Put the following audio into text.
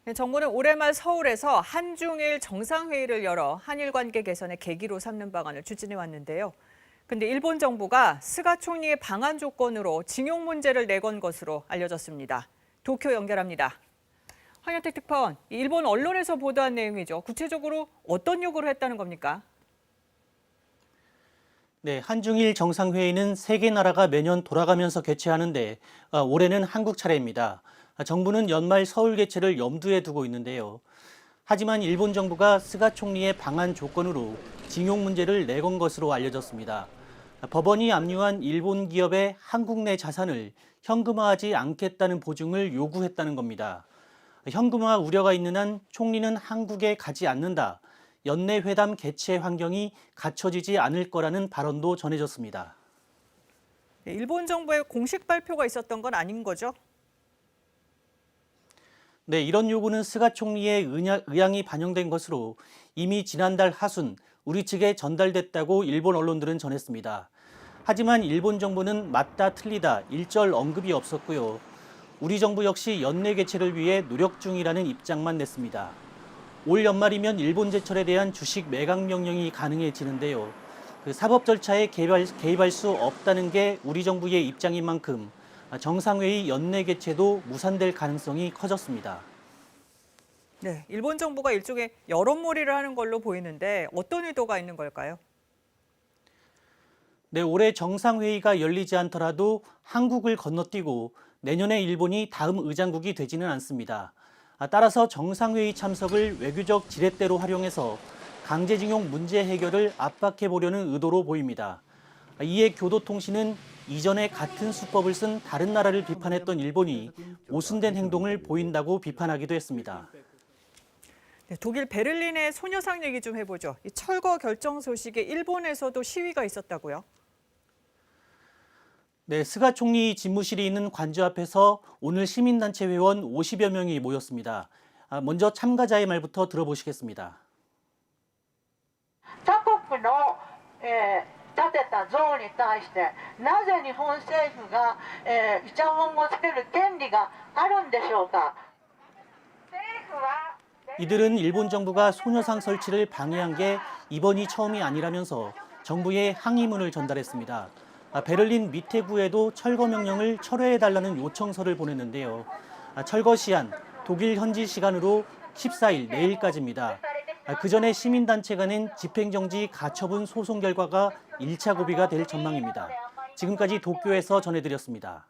네, 정부는 올해 말 서울에서 한중일 정상회의를 열어 한일 관계 개선의 계기로 삼는 방안을 추진해 왔는데요. 근데 일본 정부가 스가 총리의 방한 조건으로 징용 문제를 내건 것으로 알려졌습니다. 도쿄 연결합니다. 황현택 특파원, 일본 언론에서 보도한 내용이죠. 구체적으로 어떤 요구를 했다는 겁니까? 네, 한중일 정상회의는 세 개 나라가 매년 돌아가면서 개최하는데 올해는 한국 차례입니다. 정부는 연말 서울 개최를 염두에 두고 있는데요. 하지만 일본 정부가 스가 총리의 방한 조건으로 징용 문제를 내건 것으로 알려졌습니다. 법원이 압류한 일본 기업의 한국 내 자산을 현금화하지 않겠다는 보증을 요구했다는 겁니다. 현금화 우려가 있는 한 총리는 한국에 가지 않는다. 연내 회담 개최 환경이 갖춰지지 않을 거라는 발언도 전해졌습니다. 네, 일본 정부의 공식 발표가 있었던 건 아닌 거죠? 네, 이런 요구는 스가 총리의 의향이 반영된 것으로 이미 지난달 하순 우리 측에 전달됐다고 일본 언론들은 전했습니다. 하지만 일본 정부는 맞다 틀리다 일절 언급이 없었고요. 우리 정부 역시 연내 개최를 위해 노력 중이라는 입장만 냈습니다. 올 연말이면 일본 제철에 대한 주식 매각 명령이 가능해지는데요. 사법 절차에 개입할 수 없다는 게 우리 정부의 입장인 만큼 정상회의 연내 개최도 무산될 가능성이 커졌습니다. 네, 일본 정부가 일종의 여론몰이를 하는 걸로 보이는데 어떤 의도가 있는 걸까요? 네, 올해 정상회의가 열리지 않더라도 한국을 건너뛰고 내년에 일본이 다음 의장국이 되지는 않습니다. 따라서 정상회의 참석을 외교적 지렛대로 활용해서 강제징용 문제 해결을 압박해 보려는 의도로 보입니다. 이에 교도통신은 이전에 같은 수법을 쓴 다른 나라를 비판했던 일본이 모순된 행동을 보인다고 비판하기도 했습니다. 네, 독일 베를린의 소녀상 얘기 좀 해보죠. 이 철거 결정 소식에 일본에서도 시위가 있었다고요? 네, 스가 총리 집무실이 있는 관저 앞에서 오늘 시민단체 회원 50여 명이 모였습니다. 먼저 참가자의 말부터 들어보시겠습니다. 他国の、建てた像に対してなぜ日本政府が、イチャモンをつける権利があるんでしょうか。政府は 이들은 일본 정부가 소녀상 설치를 방해한 게 이번이 처음이 아니라면서 정부에 항의문을 전달했습니다. 베를린 미테구에도 철거 명령을 철회해달라는 요청서를 보냈는데요. 철거 시한, 독일 현지 시간으로 14일 내일까지입니다. 그 전에 시민단체가 낸 집행정지 가처분 소송 결과가 1차 고비가 될 전망입니다. 지금까지 도쿄에서 전해드렸습니다.